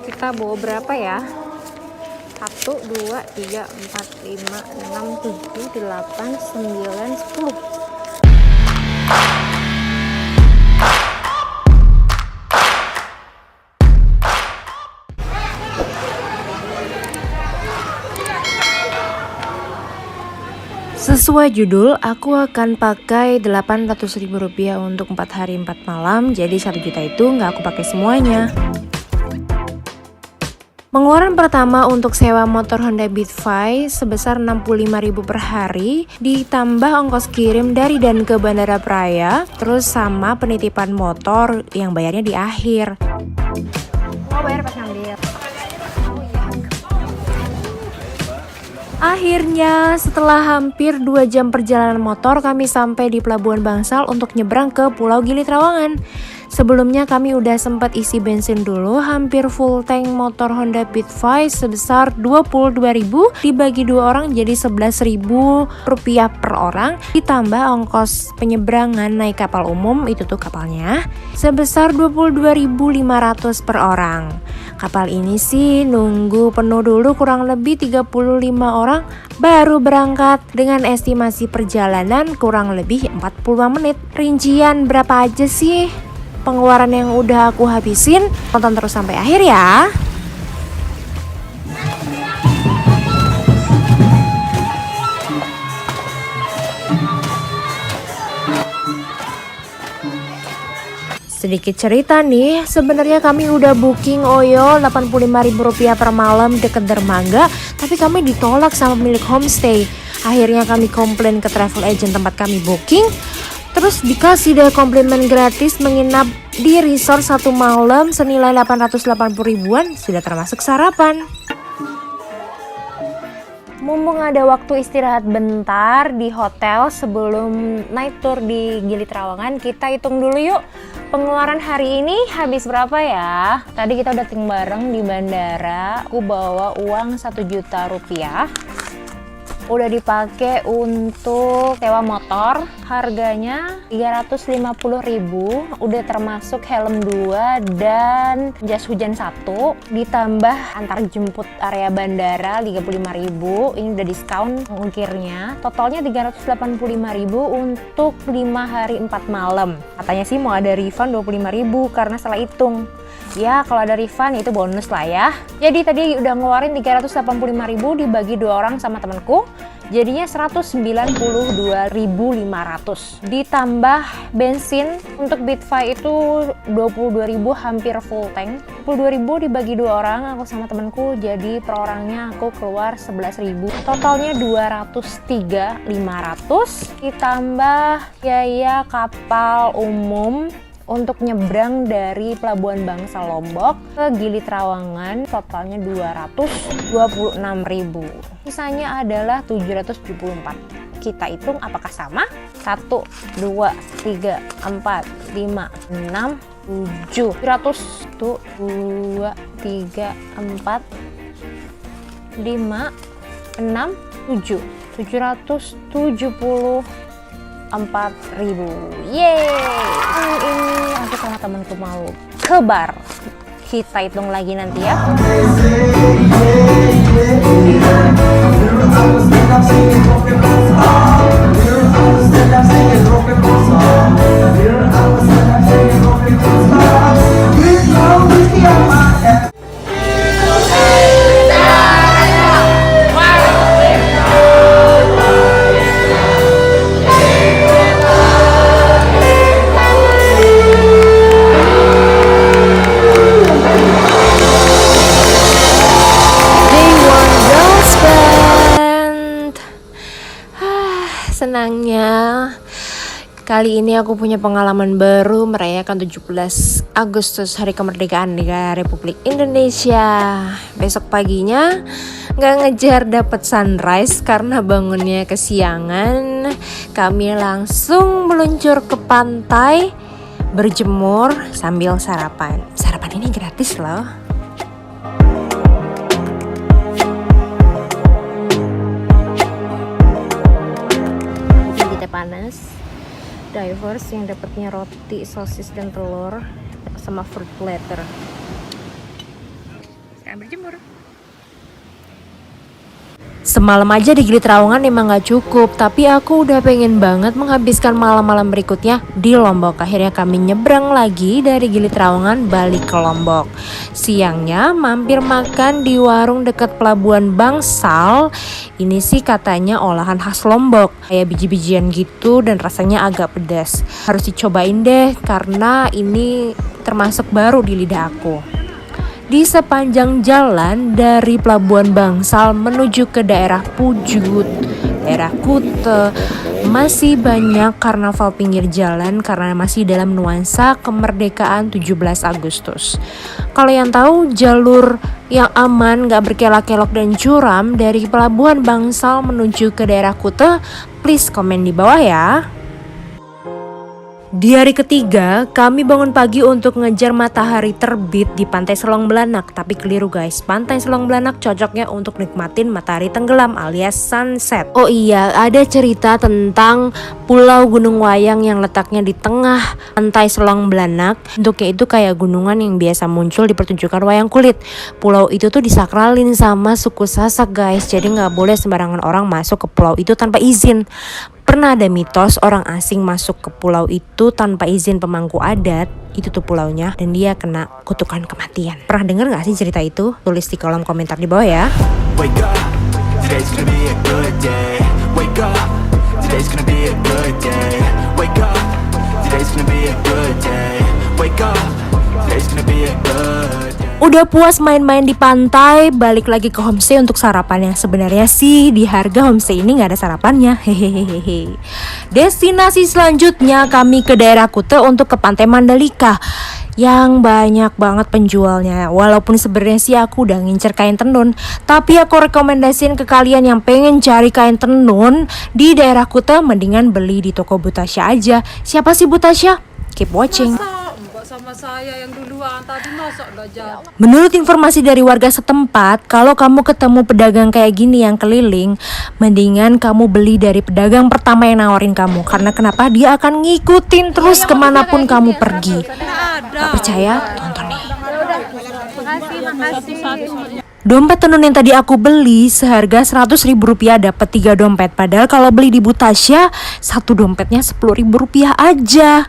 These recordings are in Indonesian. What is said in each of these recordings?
Kita bawa berapa ya? 1, 2, 3, 4, 5, 6, 7, 8, 9, 10. Sesuai judul, aku akan pakai Rp800.000 untuk 4 hari 4 malam. Jadi 1 juta itu nggak aku pakai semuanya. Pengeluaran pertama untuk sewa motor Honda Beat Vi sebesar Rp65.000 per hari, ditambah ongkos kirim dari dan ke Bandara Praia, terus sama penitipan motor yang bayarnya di akhir. Mau bayar pas ngambil. Akhirnya, setelah hampir 2 jam perjalanan motor, kami sampai di Pelabuhan Bangsal untuk nyebrang ke Pulau Gili Trawangan. Sebelumnya kami udah sempat isi bensin dulu, hampir full tank motor Honda Beat Vi sebesar Rp22.000 dibagi 2 orang jadi Rp11.000 per orang, ditambah ongkos penyeberangan naik kapal umum, itu tuh kapalnya, sebesar Rp22.500 per orang. Kapal ini sih nunggu penuh dulu kurang lebih 35 orang baru berangkat dengan estimasi perjalanan kurang lebih 45 menit. Rincian berapa aja sih pengeluaran yang udah aku habisin? Tonton terus sampai akhir ya. Sedikit cerita nih, sebenarnya kami udah booking Oyo Rp85.000 per malam deket dermaga, tapi kami ditolak sama pemilik homestay. Akhirnya kami komplain ke travel agent tempat kami booking, terus dikasih deh komplimen gratis menginap di resort 1 malam senilai Rp880.000-an, sudah termasuk sarapan. Mumpung ada waktu istirahat bentar di hotel sebelum night tour di Gili Trawangan, kita hitung dulu yuk pengeluaran hari ini habis berapa ya. Tadi kita udah ting bareng di bandara, aku bawa uang Rp1 juta. Udah dipakai untuk sewa motor, harganya Rp350.000, udah termasuk helm 2 dan jas hujan 1, ditambah antar jemput area bandara Rp35.000, ini udah diskon ongkirnya. Totalnya Rp385.000 untuk 5 hari 4 malam. Katanya sih mau ada refund Rp25.000 karena salah hitung. Ya kalau ada refund itu bonus lah ya. Jadi tadi udah ngeluarin Rp385.000 dibagi 2 orang sama temanku, jadinya Rp192.500. Ditambah bensin untuk Beat Vi itu Rp22.000 hampir full tank. Rp22.000 dibagi 2 orang aku sama temanku, jadi per orangnya aku keluar Rp11.000. Totalnya Rp203.500 ditambah biaya kapal umum untuk nyebrang dari Pelabuhan Bangsal Lombok ke Gili Trawangan, totalnya Rp226.000. Sisanya adalah Rp774. Kita hitung apakah sama? 1, 2, 3, 4, 5, 6, 7. 100, 2, 3, 4, 5, 6, 7. 774.000. Yeay! Ini aku sama temanku mau ke bar. Kita hitung lagi nanti ya. Senangnya kali ini aku punya pengalaman baru merayakan 17 Agustus Hari Kemerdekaan Negara Republik Indonesia. Besok paginya gak ngejar dapet sunrise karena bangunnya kesiangan. Kami langsung meluncur ke pantai, berjemur sambil sarapan. Sarapan ini gratis loh. Panas, divers yang dapatnya roti, sosis dan telur sama fruit platter. Semalam aja di Gili Trawangan emang gak cukup, tapi aku udah pengen banget menghabiskan malam-malam berikutnya di Lombok. Akhirnya kami nyebrang lagi dari Gili Trawangan balik ke Lombok. Siangnya mampir makan di warung dekat Pelabuhan Bangsal. Ini sih katanya olahan khas Lombok, kayak biji-bijian gitu dan rasanya agak pedas. Harus dicobain deh karena ini termasuk baru di lidah aku. Di sepanjang jalan dari Pelabuhan Bangsal menuju ke daerah Pujut, daerah Kute, masih banyak karnaval pinggir jalan karena masih dalam nuansa kemerdekaan 17 Agustus. Kalau yang tahu jalur yang aman, gak berkelok-kelok dan curam dari Pelabuhan Bangsal menuju ke daerah Kute, please komen di bawah ya. Di hari ketiga, kami bangun pagi untuk ngejar matahari terbit di Pantai Selong Belanak. Tapi keliru guys, Pantai Selong Belanak cocoknya untuk nikmatin matahari tenggelam alias sunset. Oh iya, ada cerita tentang Pulau Gunung Wayang yang letaknya di tengah Pantai Selong Belanak. Bentuknya itu kayak gunungan yang biasa muncul di pertunjukan wayang kulit. Pulau itu tuh disakralin sama suku Sasak guys, jadi gak boleh sembarangan orang masuk ke pulau itu tanpa izin. Pernah ada mitos orang asing masuk ke pulau itu tanpa izin pemangku adat, itu tuh pulaunya, dan dia kena kutukan kematian. Pernah denger gak sih cerita itu? Tulis di kolom komentar di bawah ya. Wake up, today's gonna be a good day. Wake up, today's gonna be a good day. Wake up, today's gonna be a good day. Wake up, today's gonna be a good day. Udah puas main-main di pantai, balik lagi ke homestay untuk sarapan. Yang sebenarnya sih di harga homestay ini gak ada sarapannya. Hehehehe. Destinasi selanjutnya kami ke daerah Kute untuk ke Pantai Mandalika yang banyak banget penjualnya. Walaupun sebenarnya sih aku udah ngincer kain tenun, tapi aku rekomendasiin ke kalian yang pengen cari kain tenun di daerah Kute, mendingan beli di toko Butasya aja. Siapa sih Butasya? Keep watching. Sama saya yang duluan tadi masuk belajar. Menurut informasi dari warga setempat, kalau kamu ketemu pedagang kayak gini yang keliling, mendingan kamu beli dari pedagang pertama yang nawarin kamu. Karena kenapa? Dia akan ngikutin terus kemanapun kamu pergi. Gak percaya? Tonton nih. Dompet tenun yang tadi aku beli seharga Rp100.000 dapat 3 dompet. Padahal kalau beli di Butasya, satu dompetnya Rp10.000 aja.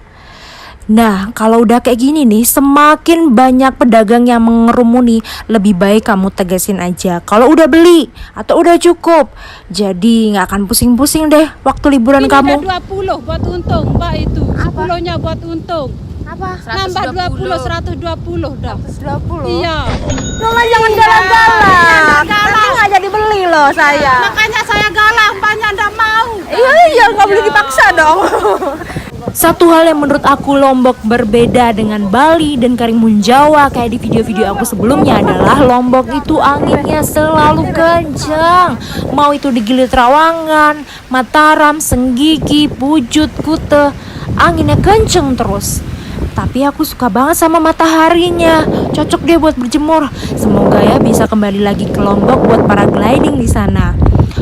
Nah, kalau udah kayak gini nih, semakin banyak pedagang yang mengerumuni, lebih baik kamu tegasin aja kalau udah beli atau udah cukup. Jadi nggak akan pusing-pusing deh waktu liburan ini kamu. Ini 20 buat untung, Mbak itu. 10-nya buat untung. Apa? Nambah 20, 120 dah. 120? Iya. Nyonya jangan galak-galak. Nanti nggak jadi beli loh saya. Makanya saya galak, Mbaknya nggak mau. Iya, nggak boleh dipaksa dong. Satu hal yang menurut aku Lombok berbeda dengan Bali dan Karimun Jawa kayak di video-video aku sebelumnya adalah Lombok itu anginnya selalu kencang. Mau itu di Gili Trawangan, Mataram, Senggigi, Pujut, Kute, anginnya kenceng terus. Tapi aku suka banget sama mataharinya, cocok deh buat berjemur. Semoga ya bisa kembali lagi ke Lombok buat paragliding di sana.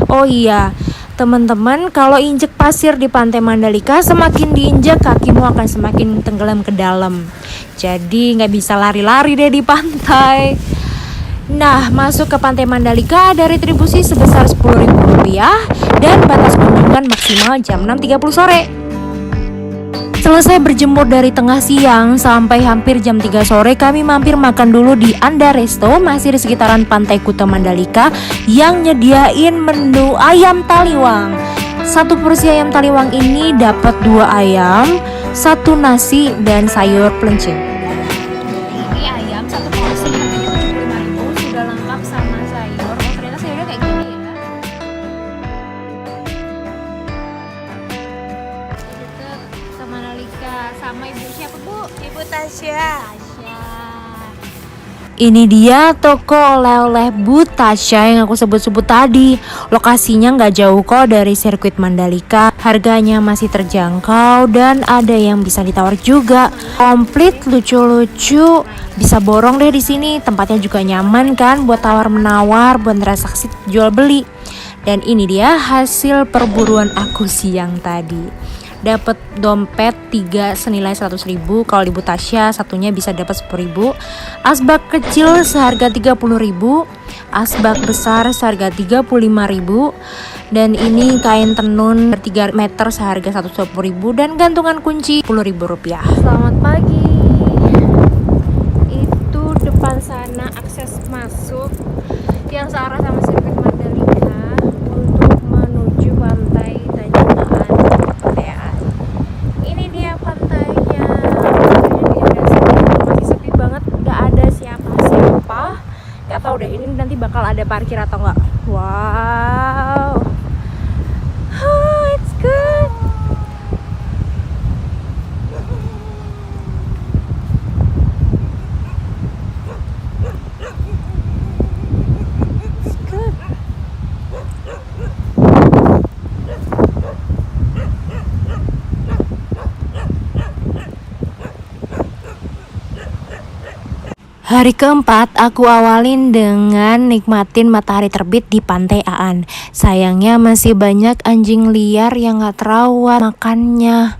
Oh iya, teman-teman, kalau injek pasir di Pantai Mandalika, semakin diinjak kakimu akan semakin tenggelam ke dalam. Jadi nggak bisa lari-lari deh di pantai. Nah, masuk ke Pantai Mandalika ada retribusi sebesar Rp10.000 dan batas kunjungan maksimal jam 6.30 sore. Selesai berjemur dari tengah siang sampai hampir jam 3 sore, kami mampir makan dulu di Anda Resto, masih di sekitaran Pantai Kute Mandalika, yang nyediain menu ayam taliwang. Satu porsi ayam taliwang ini dapat 2 ayam, 1 nasi, dan sayur pelencing. Ini ayam satu porsi harganya Rp75.000, sudah lengkap sama sayur. Oh, ternyata sayurnya kayak gini ya. Sama ibu siapa bu? Ibu Tasya. Ini dia toko oleh-oleh Bu Tasya yang aku sebut-sebut tadi. Lokasinya nggak jauh kok dari sirkuit Mandalika. Harganya masih terjangkau dan ada yang bisa ditawar juga. Komplit, lucu-lucu, bisa borong deh di sini. Tempatnya juga nyaman kan buat tawar-menawar, buat transaksi jual beli. Dan ini dia hasil perburuan aku siang tadi. dapat dompet 3 senilai 100.000. Kalau di Butasya satunya bisa dapat 10.000. Asbak kecil seharga 30.000, asbak besar seharga 35.000, dan ini kain tenun 3 meter seharga 120.000, dan gantungan kunci Rp10.000. Selamat pagi. Itu depan sana akses masuk yang searah sama sirkuit Mandalika untuk menuju pantai Tanjung Aan. Ini dia pantainya. Masih sepi banget, nggak ada siapa-siapa. Nggak tahu deh ini nanti bakal ada parkir atau nggak. Wow, it's good. Hari keempat aku awalin dengan nikmatin matahari terbit di Pantai Aan. Sayangnya masih banyak anjing liar yang gak terawat makannya.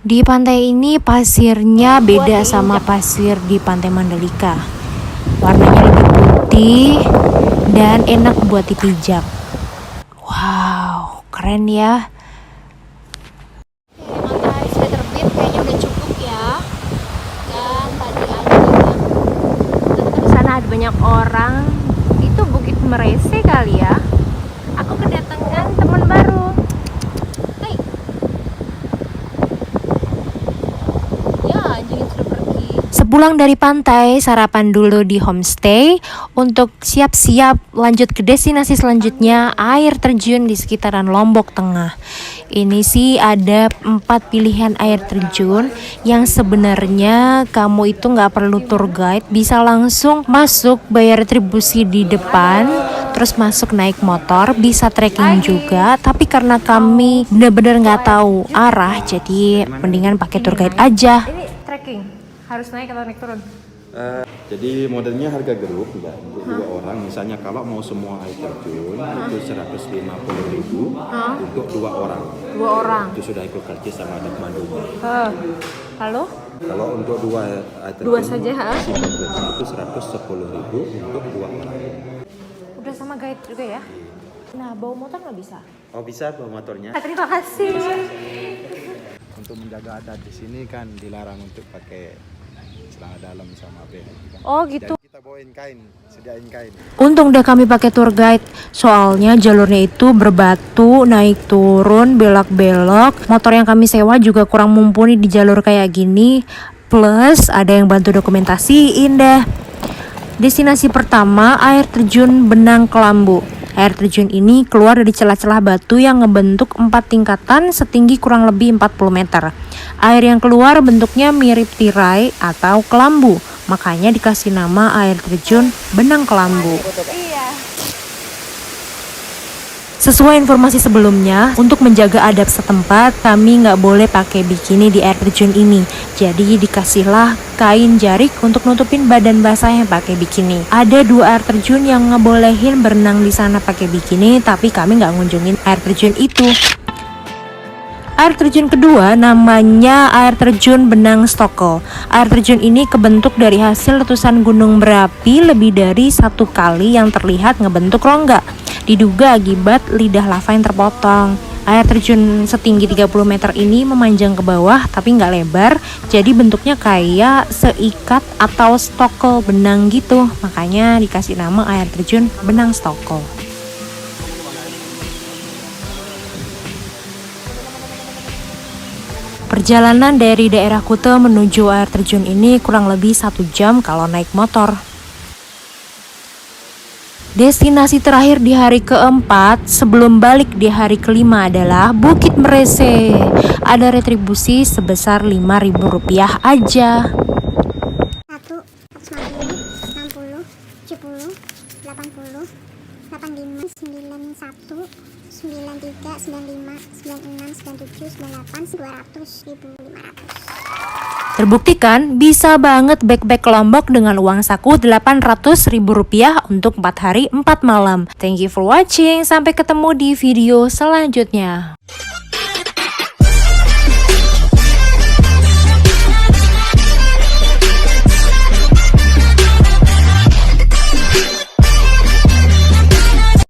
Di pantai ini pasirnya beda sama pasir di Pantai Mandalika. Warnanya lebih putih dan enak buat dipijak. Wow, keren ya. Matahari sudah terbit, kayaknya udah cukup ya. Dan tadi ada banyak orang. Itu Bukit Merese kali ya. Aku kedatangan teman baru. Hai. Ya, anjing sudah pergi. Sepulang dari pantai, sarapan dulu di homestay untuk siap-siap lanjut ke destinasi selanjutnya, air terjun di sekitaran Lombok Tengah. Ini sih ada 4 pilihan air terjun yang sebenarnya kamu itu nggak perlu tour guide, bisa langsung masuk bayar retribusi di depan, terus masuk naik motor, bisa trekking juga. Tapi karena kami benar-benar nggak tahu arah, jadi mendingan pakai tour guide aja. Ini trekking harus naik atau naik turun? Jadi modelnya harga grup enggak untuk 2 orang. Misalnya kalau mau semua air terjun itu 150.000 untuk 2 orang. 2 orang. Itu sudah ikut karcis sama anak mandunya. Halo? Kalau untuk 2 air terjun 2 saja, itu 110.000 untuk 2 orang. Udah sama guide juga ya? Nah, bawa motor nggak bisa? Oh bisa bawa motornya. Terima kasih. Untuk menjaga adat di sini kan dilarang untuk pakai celana dalam sama bel. Oh gitu. Jadi kita bawain kain, sediain kain. Untung udah kami pakai tour guide, soalnya jalurnya itu berbatu, naik turun, belok-belok. Motor yang kami sewa juga kurang mumpuni di jalur kayak gini. Plus ada yang bantu dokumentasiin deh. Destinasi pertama, air terjun Benang Kelambu. Air terjun ini keluar dari celah-celah batu yang ngebentuk 4 tingkatan setinggi kurang lebih 40 meter. Air yang keluar bentuknya mirip tirai atau kelambu, makanya dikasih nama air terjun Benang Kelambu. Sesuai informasi sebelumnya, untuk menjaga adab setempat, kami nggak boleh pakai bikini di air terjun ini. Jadi dikasihlah kain jarik untuk nutupin badan basah yang pakai bikini. Ada 2 air terjun yang ngebolehin berenang di sana pakai bikini, tapi kami nggak ngunjungin air terjun itu. Air terjun kedua namanya air terjun Benang Stokel. Air terjun ini kebentuk dari hasil letusan gunung berapi lebih dari 1 kali yang terlihat ngebentuk rongga. Diduga akibat lidah lava yang terpotong. Air terjun setinggi 30 meter ini memanjang ke bawah tapi nggak lebar, jadi bentuknya kayak seikat atau stokel benang gitu. Makanya dikasih nama air terjun Benang Stokel. Perjalanan dari daerah Kute menuju air terjun ini kurang lebih 1 jam kalau naik motor. Destinasi terakhir di hari keempat sebelum balik di hari kelima adalah Bukit Merese. Ada retribusi sebesar Rp5.000 aja. 1, 150, 60, 70, 80, 85, 91, 93, 95, 96, 97, 98, 200, 1.500. Terbuktikan bisa banget backpack ke Lombok dengan uang saku Rp800.000 untuk 4 hari 4 malam. Thank you for watching. Sampai ketemu di video selanjutnya.